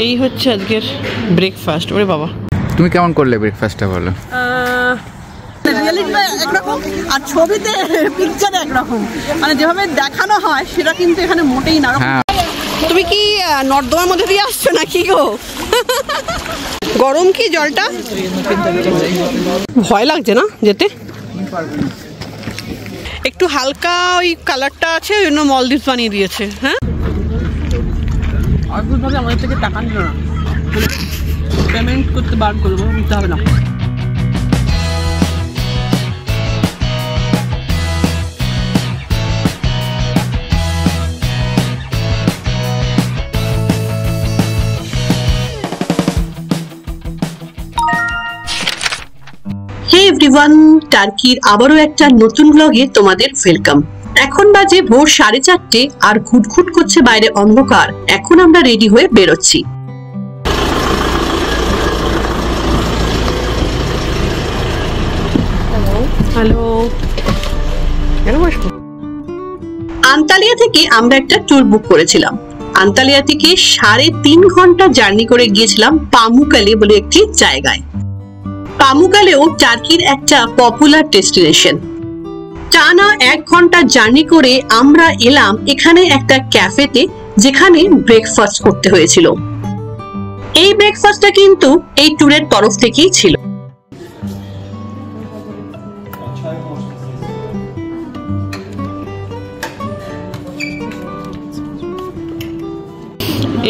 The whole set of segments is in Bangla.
এই হচ্ছে আজকের ব্রেকফাস্ট। ওরে বাবা, তুমি কেমন করলে ব্রেকফাস্টটা বলো? রিয়েলিটিতে একরকম আর ছবিতে পিকচারে একরকম, মানে যেভাবে দেখানো হয় সেটা কিন্তু এখানে মোটেই না। তুমি কি নর্দমার মধ্যে দিয়ে আসছো নাকি গো? গরম কি জলটা? ভয় লাগছে না যেতে? একটু হালকা ওই কালারটা আছে, ওই জন্য মলদ্বীপ বানিয়ে দিয়েছে। হ্যাঁ, অদ্ভুতভাবে আমাদের থেকে টাকা নিল না, পেমেন্ট করতে বার করবো, নিতে হবে না। হে এভরিওয়ান, টার্কির আবারও একটা নতুন ব্লগে তোমাদের ওয়েলকাম। এখন বাজে ভোর 4:30 আর ঘুটঘুট করছে বাইরে অন্ধকার। এখন আমরা রেডি হয়ে বেরোচ্ছি। হ্যালো, আন্তালিয়া থেকে আমরা একটা ট্যুর বুক করেছিলাম। আন্তালিয়া থেকে 3.5 ঘন্টা জার্নি করে গিয়েছিলাম পামুকালে বলে একটি জায়গায়। পামুকালেও টার্কির একটা পপুলার ডেস্টিনেশন। টানা 1 ঘন্টা জার্নি করে আমরা এলাম এখানে একটা ক্যাফেতে, যেখানে ব্রেকফাস্ট করতে হয়েছিল। এই ব্রেকফাস্টটা কিন্তু এই ট্যুরের তরফ থেকেই ছিল।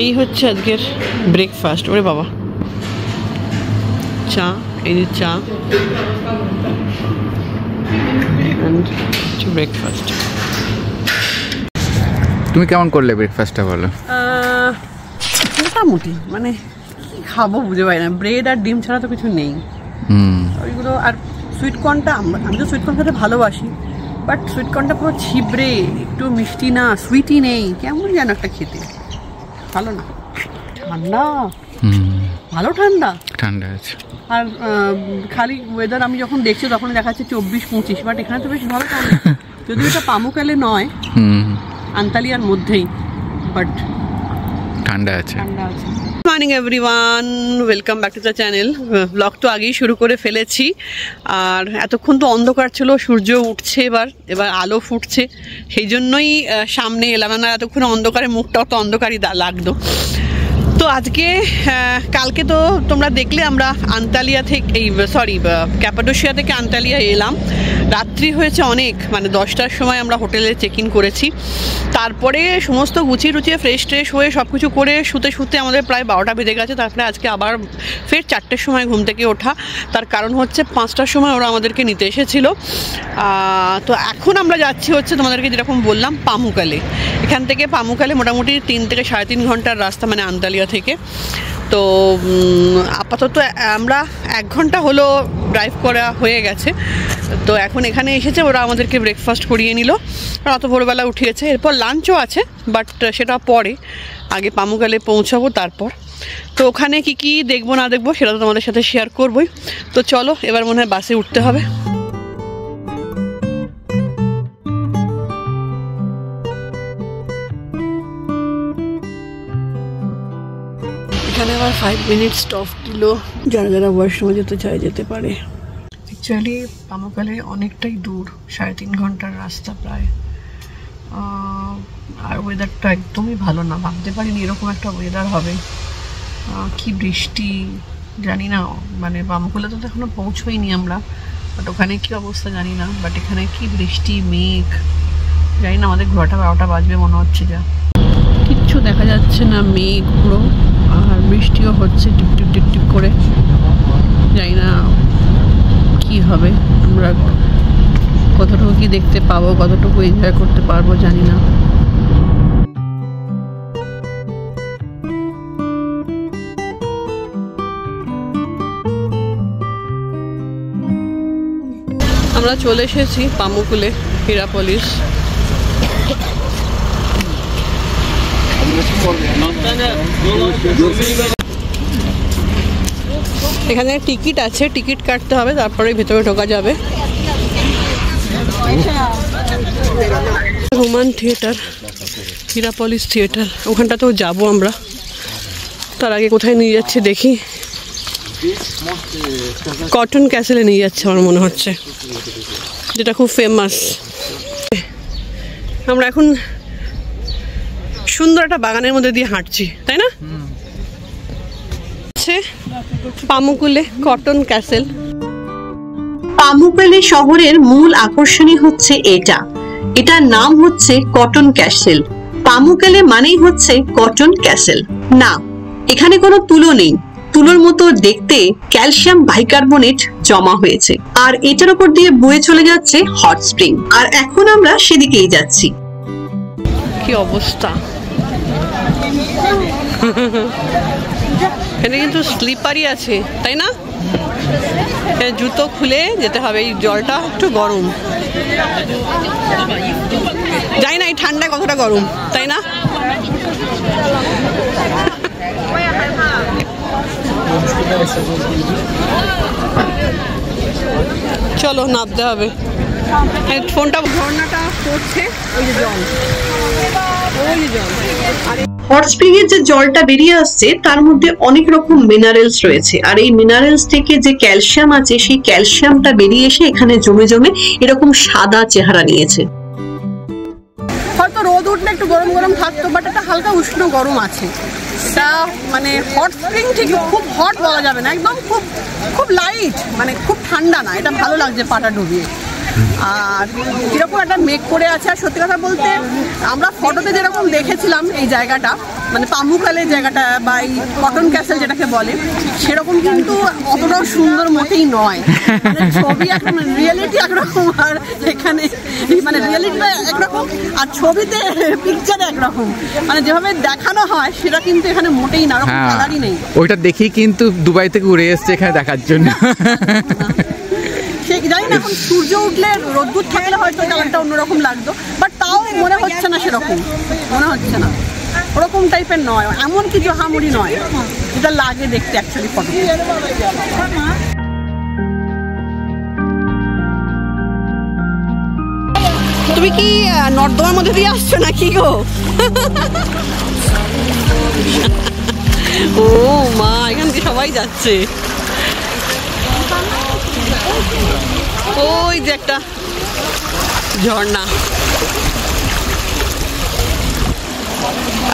এই হচ্ছে আজকের ব্রেকফাস্ট। ওরে বাবা, চা, এই যে চা এন্ড ব্রেকফাস্ট। তুমি কেমন করলে ব্রেকফাস্টটা বলো? মোটামুটি, মানে কি খাবো বুঝে পাই না, ব্রেড আর ডিম ছাড়া তো কিছু নেই। ওইগুলো আর সুইট কর্নটা, আমি তো সুইট কর্ন খেতে ভালোবাসি, বাট সুইট কর্নটা পুরো ছিবড়ে, একটু মিষ্টি না, সুইটই নেই, কেমন যেন একটা খেতে ভালো না। ঠান্ডা, ভালো ঠান্ডা ঠান্ডা আছে। আর খালি ওয়েদার আমি যখন দেখছি তখন দেখাচ্ছে 24-25, বাট এখানে তো বেশ ভালো ঠান্ডা। যদিও এটা পামুকালে নয়, আন্তালিয়ার মধ্যেই, বাট ঠান্ডা আছে। Good morning everyone, welcome back to the channel. Blog তো আগেই শুরু করে ফেলেছি, আর এতক্ষণ তো অন্ধকার ছিল, সূর্য উঠছে, এবার আলো ফুটছে, সেই জন্যই সামনে এলাম, না এতক্ষণ অন্ধকারে মুখটাও তো অন্ধকারই লাগতো। তো আজকে কালকে তো তোমরা দেখলে আমরা আন্তালিয়া থেকে ক্যাপাডোসিয়া থেকে আন্তালিয়া এলাম। রাত্রি হয়েছে অনেক, মানে 10টার সময় আমরা হোটেলে চেক ইন করেছি। তারপরে সমস্ত গুছিয়ে টুচিয়ে ফ্রেশ ট্রেশ হয়ে সব কিছু করে শুতে আমাদের প্রায় 12টা বেজে গেছে। তারপরে আজকে আবার ফের 4টের সময় ঘুম থেকে ওঠা। তার কারণ হচ্ছে 5টার সময় ওরা আমাদেরকে নিতে এসেছিলো। তো এখন আমরা যাচ্ছি হচ্ছে তোমাদেরকে যেরকম বললাম পামুকালে। এখান থেকে পামুকালে মোটামুটি 3 থেকে 3.5 ঘন্টার রাস্তা, মানে আন্তালিয়া থেকে। তো আপাতত আমরা 1 ঘন্টা হলো ড্রাইভ করা হয়ে গেছে। তো এখন এখানে এসেছে, ওরা আমাদেরকে ব্রেকফাস্ট করিয়ে নিল, অত ভোরবেলা উঠিয়েছে। এরপর লাঞ্চও আছে, বাট সেটা পরে, আগে পামুকালে পৌঁছাবো তারপর। তো ওখানে কি কি দেখবো না দেখবো সেটা তো তোমাদের সাথে শেয়ার করবোই। তো চলো, এবার মনে হয় বাসে উঠতে হবে। এখানে আবার 5 মিনিট স্টপ দিল, যারা ওয়াশরুমে যেতে চায় যেতে পারে। অ্যাকচুয়ালি পামুকালে অনেকটাই দূর, 3.5 ঘন্টার রাস্তা প্রায়। আর ওয়েদারটা একদমই ভালো না, ভাবতে পারিনি এরকম একটা ওয়েদার হবে। কি বৃষ্টি জানি না, মানে পামুকালে তো এখনো পৌঁছোইনি আমরা, বাট ওখানে কি অবস্থা জানি না। বাট এখানে কি বৃষ্টি, মেঘ, জানি না, আমাদের ঘোরাটা 12টা বাজবে মনে হচ্ছে। যা কিচ্ছু দেখা যাচ্ছে না, মেঘ পুরো, আর বৃষ্টিও হচ্ছে টিপ টিপ টিপ টিপ করে। জানি না কি হবে, আমরা কতটুকু কি দেখতে পাবো, কতটুকু এনজয় করতে পারবো জানি না। আমরা চলে এসেছি পামুকুলে, হিরাপলিস। এখানে টিকিট আছে, টিকিট কাটতে হবে, তারপরে ভেতরে ঢোকা যাবে। রোমান থিয়েটার, হিরাপলিস থিয়েটার, ওখানটাতেও যাবো আমরা। তার আগে কোথায় নিয়ে যাচ্ছে দেখি। কটন ক্যাসেলে নিয়ে যাচ্ছে আমার মনে হচ্ছে, যেটা খুব ফেমাস। আমরা এখন সুন্দর একটা বাগানের মধ্যে দিয়ে হাঁটছি, তাই না? পামুকুলে কটন ক্যাসেল। পামুকালে শহরের মূল আকর্ষণই হচ্ছে এটার নাম হচ্ছে কটন ক্যাসেল। পামুকালে মানেই হচ্ছে কটন ক্যাসেল। না, এখানে কোনো তুলো নেই। তুলোর মতো দেখতে ক্যালসিয়াম বাইকার্বনেট জমা হয়েছে, আর এটার উপর দিয়ে বয়ে চলে যাচ্ছে হট স্প্রিং। আর এখন আমরা সেদিকেই যাচ্ছি। কি অবস্থা! এখানে কিন্তু স্লিপারই আছে, তাই না? জুতো খুলে যেতে হবে। এই জলটা একটু গরম, যাই না এই ঠান্ডায় কতটা গরম, তাই না? চলো নামতে হবে। ফোনটা ঝর্ণাটা পড়ছে, ওই যে জল, ওই যে জল। হট স্প্রিং এর যে জলটা বেরিয়ে আসছে তার মধ্যে অনেক রকম মিনারেলস রয়েছে, আর এই মিনারেলস থেকে যে ক্যালসিয়াম আছে সেই ক্যালসিয়ামটা বেরিয়ে এসে এখানে জমে জমে এরকম সাদা চেহারা নিয়েছে। হয়তো রোদ উঠলে একটু গরম গরম থাকতো, বাট একটা হালকা উষ্ণ গরম আছে। তা মানে হট স্প্রিং ঠিক খুব হট বলা যাবে না, একদম খুব খুব লাইট, মানে খুব ঠান্ডা না। এটা ভালো লাগছে পাটা ডুবিয়ে। আর কিরকম একটা মেঘ করে আছে। আর সত্যি কথা বলতে আমরা ফটোতে যেরকম দেখেছিলাম এই জায়গাটা, মানে পামুকালের জায়গাটা বা এই কটন ক্যাসেল যেটাকে বলে, সেরকম কিন্তু অতটাও সুন্দর মোটেই নয়। ছবি এখন রিয়েলিটি একরকম, আর এখানে মানে রিয়েলিটিটা একরকম আর ছবিতে পিকচারে একরকম। মানে যেভাবে দেখানো হয় সেটা কিন্তু এখানে মোটেই না, ওরকম কালারই নেই। ওইটা দেখি কিন্তু দুবাই থেকে উড়ে এসছে এখানে দেখার জন্য। জানি না এখন সূর্য উঠলে রোদ্দুর থাকলে হয়তো কালারটা অন্যরকম লাগতো, বাট তাও মনে হচ্ছে না সেরকম, মনে হচ্ছে না ওরকম টাইপের নয়, এমন কিছু হামুড়ি নয় যেটা লাগে দেখতে অ্যাকচুয়ালি ফটো। তুমি কি নর্দমার মধ্যে দিয়ে আসছো নাকি গো? ও মা, এখান থেকে সবাই যাচ্ছে। ওই যে একটা ঝর্ণা,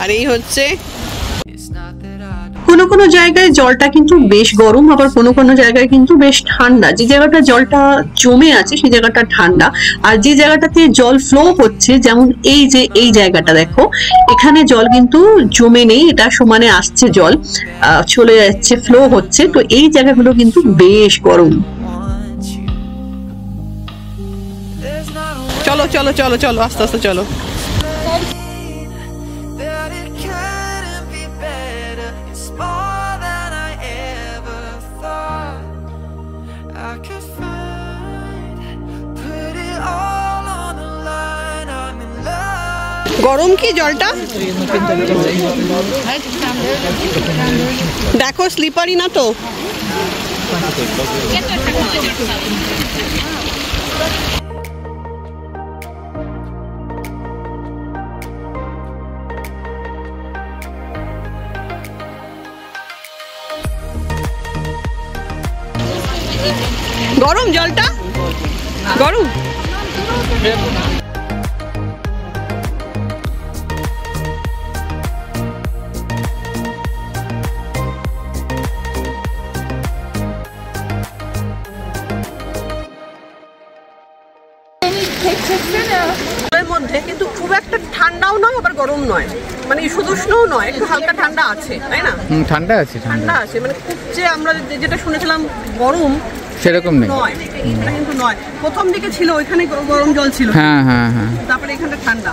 আর এই হচ্ছে কোনো কোনো জায়গায় জলটা কিন্তু বেশ গরম, আবার কোনো কোনো জায়গায় কিন্তু বেশ ঠান্ডা। যে জায়গাটা জলটা জমে আছে সেই জায়গাটা ঠান্ডা, আর যে জায়গাটাতে জল ফ্লো হচ্ছে, যেমন এই যে এই জায়গাটা দেখো, এখানে জল কিন্তু জমে নেই, এটা সমানে আসছে, জল চলে যাচ্ছে, ফ্লো হচ্ছে। তো এই জায়গাগুলো কিন্তু বেশ গরম। চলো চলো চলো চলো, আস্তে আস্তে চলো। গরম কি জলটা? দেখো স্লিপারি না তো। গরম জলটা, গরম। মধ্যে কিন্তু খুব একটা ঠান্ডাও নয় আবার গরম নয়, মানে শুধু উষ্ণও নয়, একটু হালকা ঠান্ডা আছে, তাই না? ঠান্ডা আছে, ঠান্ডা আছে, মানে খুব যে আমরা যেটা শুনেছিলাম গরম সেরকম নেই, নয়, এটা কিন্তু নয়। প্রথম দিকে ছিল ওইখানে গরম জল ছিল, হ্যাঁ হ্যাঁ হ্যাঁ, তারপরে এখানটা ঠান্ডা।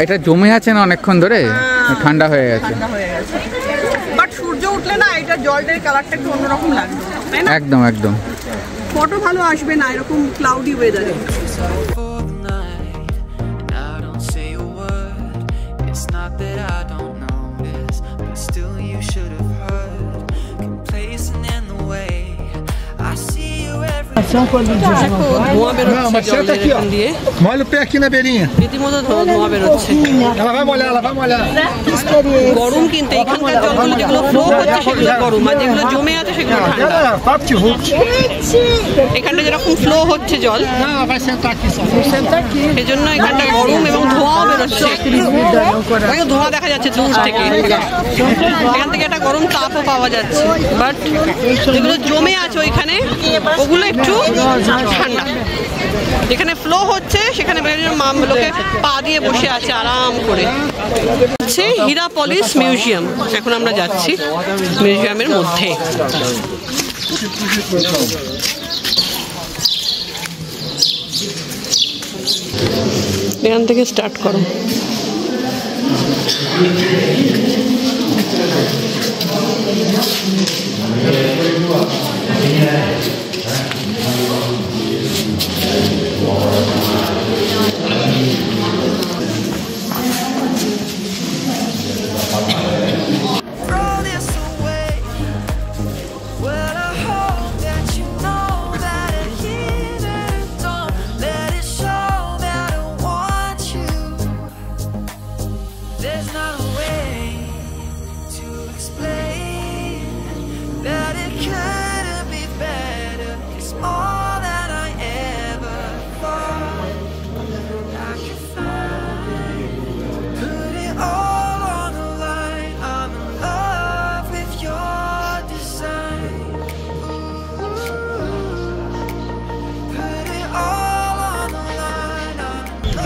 এটা জমে আছে না অনেকক্ষণ ধরে, ঠান্ডা হয়ে গেছে, ঠান্ডা হয়ে গেছে। বাট সূর্য উঠলে না এটা জলটার কালারটা একটু অন্যরকম লাগবে, তাই না? একদম একদম। ফটো ভালো আসবে না এরকম ক্লাউডি ওয়েদারে। ধোঁয়া বেরোচ্ছে জলের এখান দিয়ে, Molha o pé aqui na beirinha. রীতিমতো ধোঁয়া বেরোচ্ছে। Ela vai molhar, ela vai molhar. গরম, কিন্তু এখানকার জলগুলো যেগুলো ফ্লো হচ্ছে সেগুলো গরম, আর যেগুলো জমে আছে সেগুলো ঠান্ডা। Ela, papo de এখানটা যেরকম ফ্লো হচ্ছে জল, Não, ela vai sentar aqui só. Vou sentar aqui. এজন্য এখানটা গরম এবং ধোঁয়াও বেরোচ্ছে। ধোঁয়া দেখা যাচ্ছে দূর থেকে, এখান থেকে একটা গরম তাপও পাওয়া যাচ্ছে, বাট যেগুলো জমে আছে ওইখানে ওগুলো একটু ঠান্ডা। যেখানে ফ্লো হচ্ছে সেখানে লোকে পা দিয়ে বসে আছে আরাম করে। হচ্ছে হিরাপলিস মিউজিয়াম, এখন আমরা যাচ্ছি মিউজিয়ামের মধ্যে। এখান থেকে স্টার্ট করো।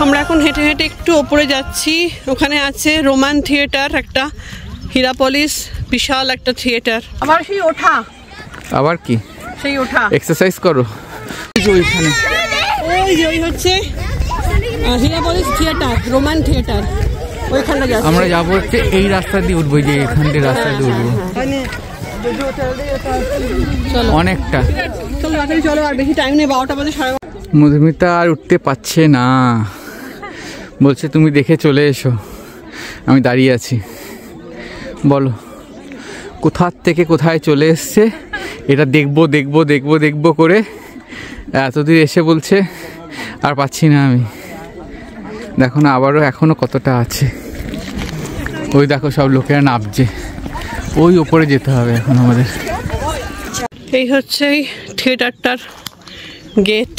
আমরা এখন হেঁটে হেঁটে একটু ওপরে যাচ্ছি, ওখানে আছে রোমান থিয়েটার, একটা হিরাপলিস বিশাল একটা থিয়েটার। আবার সেই ওঠা, আবার কি সেই ওঠা এক্সারসাইজ করো। ওইখানে ওই যে ওই হচ্ছে হিরাপলিস থিয়েটার, রোমান থিয়েটার, ওইখানটা যাচ্ছি আমরা যাবো হচ্ছে এই রাস্তা দিয়ে উঠবো, যে এখান দিয়ে রাস্তা দিয়ে উঠবো অনেকটা। চলো তাড়াতাড়ি চলো, আর বেশি টাইম নেই, 12টা বাজে, 12:30। মধুমিতা আর উঠতে পারছে না, বলছে তুমি দেখে চলে এসো, আমি দাঁড়িয়ে আছি। বলো কোথার থেকে কোথায় চলে এসছে, এটা দেখবো দেখবো দেখবো দেখবো করে এতদূর এসে বলছে আর পাচ্ছি না আমি। দেখো না, আবারও এখনো কতটা আছে। ওই দেখো সব লোকেরা নামছে, ওই ওপরে যেতে হবে এখন আমাদের। এই হচ্ছে এই থিয়েটারটার গেট।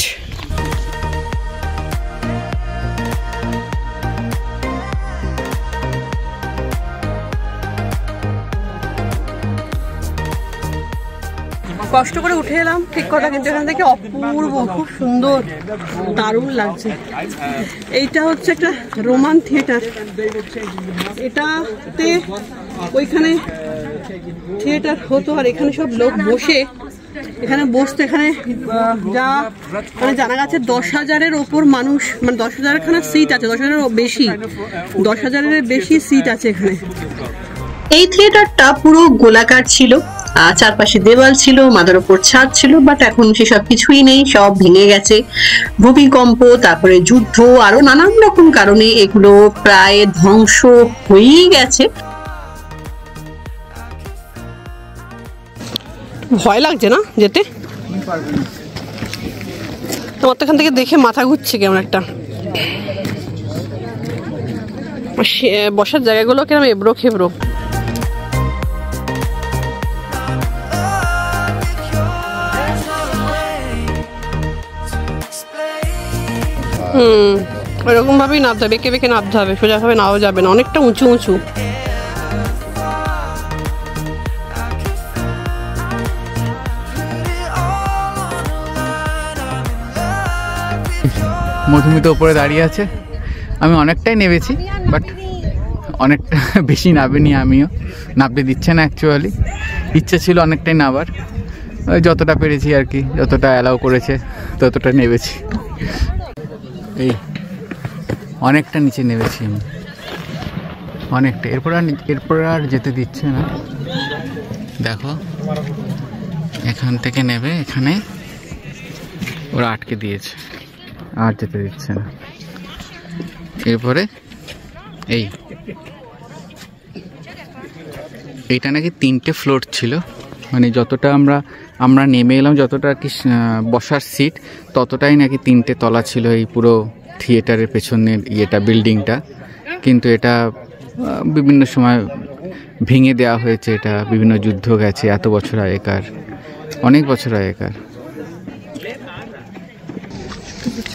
কষ্ট করে উঠে এলাম ঠিক কথা, কিন্তু এখান থেকে অপূর্ব, খুব সুন্দর, দারুণ লাগছে। এইটা হচ্ছে একটা রোমান থিয়েটার, এটাতে ওইখানে থিয়েটার হতো, আর এখানে সব লোক বসে এখানে বসতো। এখানে যা মানে জানা গেছে 10,000-এর ওপর মানুষ, মানে 10,000খানা সিট আছে, 10,000-এর বেশি, 10,000-এর বেশি সিট আছে এখানে। এই থিয়েটারটা পুরো গোলাকার ছিল, চারপাশে দেওয়াল ছিল, মাথার উপর ছাদ ছিল, বাট এখন সেসব কিছুই নেই, সব ভেঙে গেছে। ভূমিকম্প, তারপরে যুদ্ধ, আরো নানান রকম কারণে এগুলো প্রায় ধ্বংস হয়েই গেছে। ভয় লাগছে না যেতে? তোমার তো এখান থেকে দেখে মাথা ঘুরছে কেমন একটা। বসার জায়গাগুলো কেমন এবড়ো খেবড়ো। ওইরকম ভাবেই নামতে হবে, বেঁকে বেঁকে নামতে হবে, সোজা ভাবে নাও যাবে না, অনেকটা উঁচু উঁচু। মধুমিতা উপরে দাঁড়িয়ে আছে, আমি অনেকটাই নেমেছি, বাট অনেকটা বেশি নামিনি, আমিও নামতে দিচ্ছে না। অ্যাকচুয়ালি ইচ্ছে ছিল অনেকটাই নামার, ওই যতটা পেরেছি আর কি, যতটা অ্যালাউ করেছে ততটা নেমেছি। এই অনেকটা নিচে নেমেছি আমি, অনেকটা। এরপর আর যেতে দিচ্ছে না। দেখো এখান থেকে নেবে, এখানে ওরা আটকে দিয়েছে, আর যেতে দিচ্ছে না। এরপরে এইটা নাকি 3টে ফ্লোর ছিল, মানে যতটা আমরা নেমে এলাম, যতটা আর কি বসার সিট, ততটাই নাকি 3টে তলা ছিল এই পুরো থিয়েটারের পেছনের বিল্ডিংটা। কিন্তু এটা বিভিন্ন সময় ভেঙে দেওয়া হয়েছে, এটা বিভিন্ন যুদ্ধ গেছে, এত বছর আগেকার, অনেক বছর আগেকার।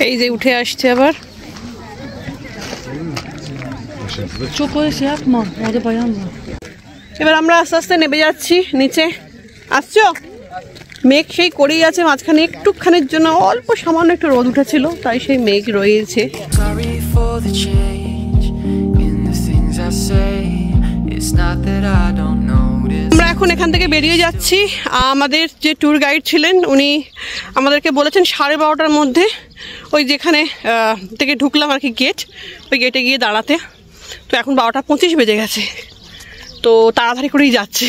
এই যে উঠে আসছে আবার। এবার আমরা আস্তে আস্তে নেমে যাচ্ছি নিচে। আসছো? মেঘ সেই করেই আছে, মাঝখানে একটুখানির জন্য অল্প সামান্য একটু রোদ উঠেছিল, তাই সেই মেঘ রয়েছে। আমরা এখন এখান থেকে বেরিয়ে যাচ্ছি। আমাদের যে ট্যুর গাইড ছিলেন উনি আমাদেরকে বলেছেন 12:30টার মধ্যে ওই যেখানে থেকে ঢুকলাম আর কি গেট, ওই গেটে গিয়ে দাঁড়াতে। তো এখন 12:25 বেজে গেছে, তো তাড়াতাড়ি করেই যাচ্ছে।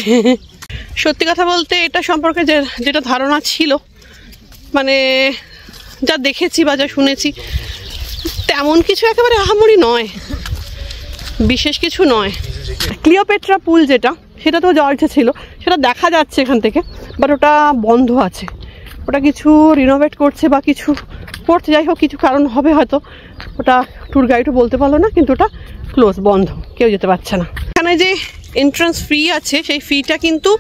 সত্যি কথা বলতে এটা সম্পর্কে যেটা ধারণা ছিল, মানে যা দেখেছি বা যা শুনেছি, তেমন কিছু একেবারে আহামরি নয়, বিশেষ কিছু নয়। ক্লিওপেট্রা পুল যেটা, সেটা তো যাওয়ার ইচ্ছা ছিল, সেটা দেখা যাচ্ছে এখান থেকে, বাট ওটা বন্ধ আছে। ওটা কিছু রিনোভেট করছে বা কিছু করছে, যাই হোক কিছু কারণ হবে হয়তো, ওটা ট্যুর গাইডও বলতে পারলো না, কিন্তু ওটা ক্লোজ, বন্ধ, কেউ যেতে পারছে না। এখানে যে এন্ট্রান্স ফি আছে, সেই ফিটা কিন্তু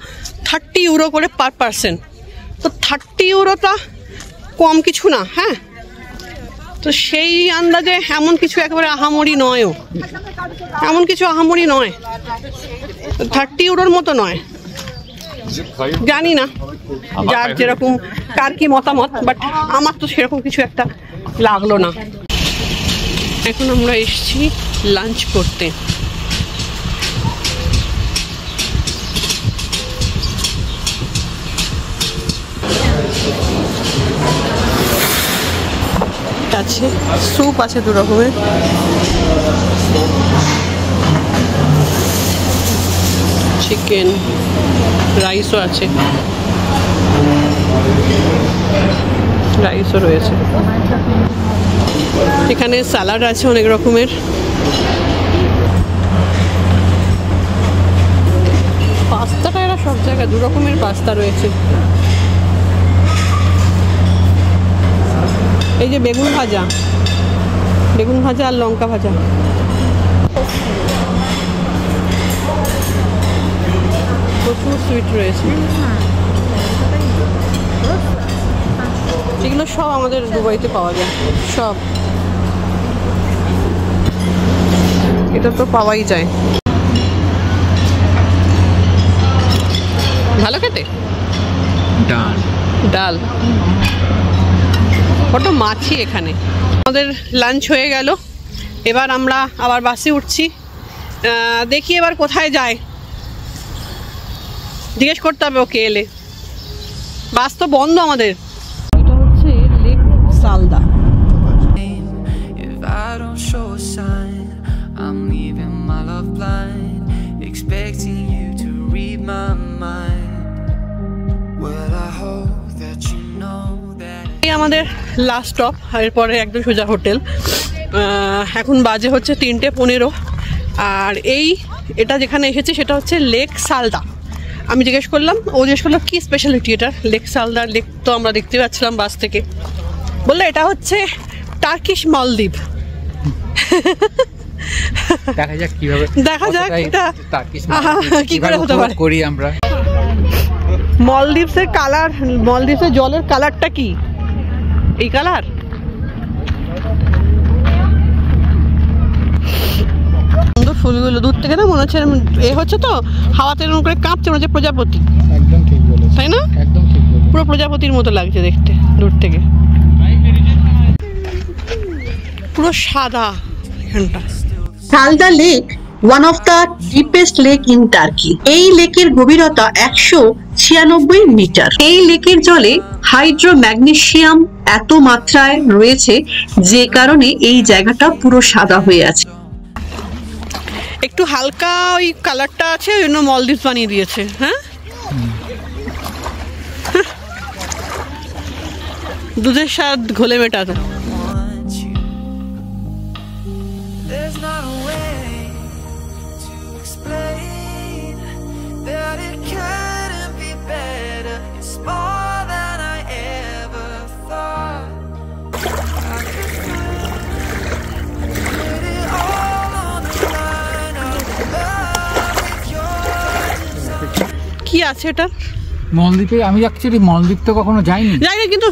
30 ইউরো করে পার পারসন। তো 30 ইউরোটা কম কিছু না, হ্যাঁ। তো সেই আন্দাজে এমন কিছু একেবারে আহামরি নয়ও, এমন কিছু আহামরি নয়, 30 ইউরোর মতো নয়। জানি না যার যেরকম কার কি মতামত, বাট আমার তো সেরকম কিছু একটা লাগলো না। এখন আমরা এসেছি লাঞ্চ করতে। আছে স্যুপ আছে 2 রকমের, চিকেন, রাইসও আছে, রাইসও রয়েছে। এখানে স্যালাড আছে অনেক রকমের। পাস্তাটা এরা সব জায়গায় 2 রকমের পাস্তা রয়েছে। এই যে বেগুন ভাজা আর লঙ্কা ভাজা। প্রচুর সুইট রয়েছে। এগুলো সব আমাদের দুবাইতে পাওয়া যায়, সব। এটা তো পাওয়াই যায়। ভালো খেতে। ডাল কত মাছি এখানে। আমাদের লাঞ্চ হয়ে গেল, এবার আমরা আবার বাসে উঠছি। দেখি এবার কোথায় যায়, জিজ্ঞেস করতে হবে ওকে এলে। বাস তো বন্ধ আমাদের। এটা হচ্ছে লেক সালদা। আমাদের লাস্ট স্টপ, এরপরে একদম সোজা হোটেল। এখন বাজে হচ্ছে 3:15। আর এটা যেখানে এসেছে সেটা হচ্ছে লেক সালদা। আমি জিজ্ঞেস করলাম, ও জিজ্ঞেস করলো কি স্পেশালিটি এটা লেক সালদা। লেক তো আমরা দেখতে পাচ্ছিলাম বাস থেকে। বললো এটা হচ্ছে টার্কিশ মালদ্বীপ। দেখা যাক এটা কি করে হতে পারে। করি আমরা মলদ্বীপসের কালার, মলদ্বীপসের জলের কালারটা কি এই কালার? সুন্দর ফুলগুলো দূর থেকে না মনে হচ্ছে এ হচ্ছে তো হাওয়াতে এরকম করে কাঁপছে, মনে হচ্ছে প্রজাপতি। একদম ঠিক বলেছ, তাই না? একদম ঠিক বলেছ, পুরো প্রজাপতির মতো লাগছে দেখতে দূর থেকে। পুরো সাদা এখানটা। Salda lake one of the deepest lake in turkey. এই লেকের গভীরতা 196 মিটার। এই লেকের জলে হাইড্রোম্যাগনেসিয়াম এত মাত্রায় রয়েছে যে কারণে এই জায়গাটা পুরো সাদা হয়ে আছে। একটু হালকা ওই কালারটা আছে, ওই জন্য মলদ্বীপ বানিয়ে দিয়েছে। হ্যাঁ, দুধের স্বাদ ঘোলে মেটাতে। কি আছে এটা? মলদ্বীপে আমি অ্যাকচুয়ালি মলদ্বীপ তো কখনো যাইনি, যাই না, কিন্তু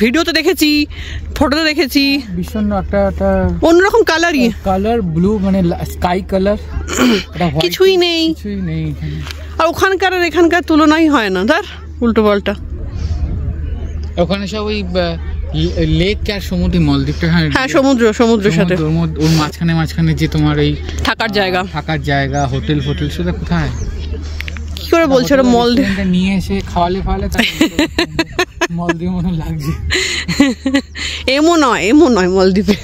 ভিডিওতে দেখেছি, ফটোতে দেখেছি, ভীষণ একটা অন্যরকম কালারই, কালার ব্লু মানে স্কাই কালার, কিছুই নেই এখানে। আর ওখানকার আর এখানকার তুলনাই হয় না, ধর উল্টো পাল্টা। ওখানে সব ওই লেক আর সমুদ্র, মলদ্বীপটা হ্যাঁ সমুদ্রের সাথে, ওর মাঝখানে যে তোমার এই থাকার জায়গা, হোটেল সেটা কোথায় কি করে বলছো ওটা? মলদ্বীপ নিয়ে এসে খাওয়ালে মলদ্বীপ মতো লাগছে। এমন নয় মলদ্বীপে।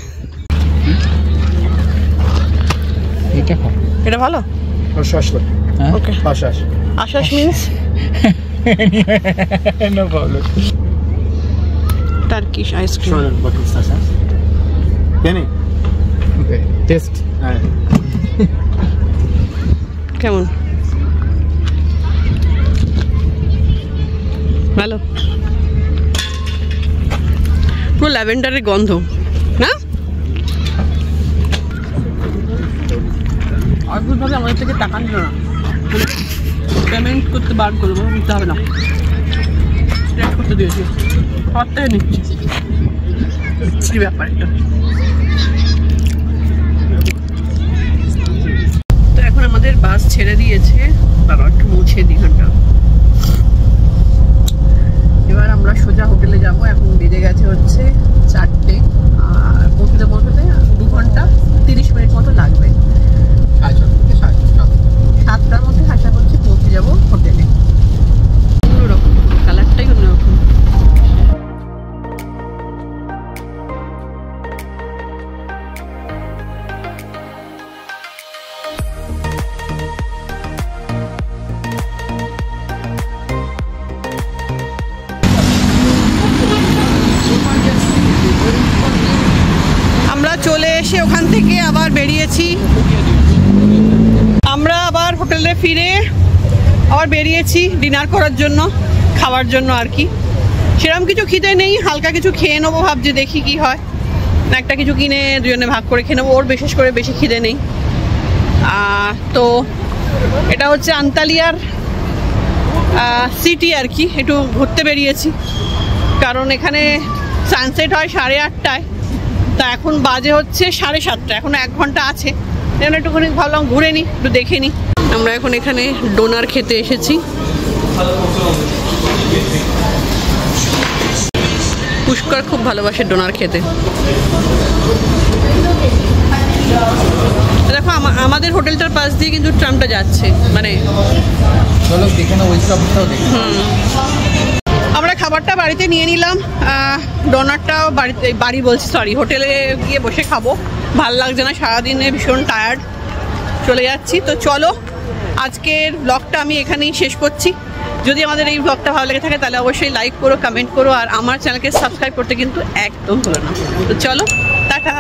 এটা ভালো। Okay. Haşhaş. Haşhaş means no problem. Turkish ice cream. Şöyle bakın isterseniz. Deneyin. Okay. Taste. Evet. কেমন? ভালো, পুরো ল্যাভেন্ডারের গন্ধ না? অদ্ভুতভাবে আমাদের থেকে টাকা নিল না, পেমেন্ট করতে বার করবো, নিতে হবে না, স্ট্রেট করতে দিয়েছি, সব থেকে নিচ্ছি ব্যাপার এটা। তো এখন আমাদের বাস ছেড়ে দিয়েছে, বাবা একটু মুছে দিই ঘন্টা। এবার আমরা সোজা হোটেলে যাব। এখন বেজে গেছে হচ্ছে 4টে, আর পৌঁছতে 2 ঘন্টা 30 মিনিট মতো লাগবে। 7টার মধ্যে আশা করছি পৌঁছে যাবো হোটেলে। অন্যরকম কালারটাই অন্যরকম। আমরা চলে এসে ওখান থেকে আবার বেরিয়েছি, আমরা আবার হোটেলে ফিরে আবার বেরিয়েছি ডিনার করার জন্য, খাওয়ার জন্য আর কি। সেরকম কিছু খিদে নেই, হালকা কিছু খেয়ে নেবো ভাবছি, দেখি কি হয়। না একটা কিছু কিনে দুজনে ভাগ করে খেয়ে নেবো, ওর বিশেষ করে বেশি খিদে নেই। তো এটা হচ্ছে আন্তালিয়ার সিটি আর কি, একটু ঘুরতে বেরিয়েছি, কারণ এখানে সানসেট হয় 8:30টায়, তা এখন বাজে হচ্ছে 7:30, এখনো 1 ঘন্টা আছে। এখানে একটুখানি ভাবলাম ঘুরে নিই, একটু দেখে নিই। আমরা এখন এখানে ডোনার খেতে এসেছি। পুষ্কর খুব ভালোবাসে ডোনার খেতে। দেখো আমাদের হোটেলটার পাশ দিয়ে কিন্তু ট্রামটা যাচ্ছে, মানে চলো দেখে না, ওই সবটাও দেখি। আমরা খাবারটা বাড়িতে নিয়ে নিলাম, ডোনারটাও হোটেলে গিয়ে বসে খাবো। ভাল লাগছে না, সারাদিনে ভীষণ টায়ার্ড, চলে যাচ্ছি। তো চলো আজকের ব্লগটা আমি এখানেই শেষ করছি। যদি আমাদের এই ব্লগটা ভালো লেগে থাকে তাহলে অবশ্যই লাইক করো, কমেন্ট করো, আর আমার চ্যানেলকে সাবস্ক্রাইব করতে কিন্তু একদম ভুলো না। তো চলো, টাটা।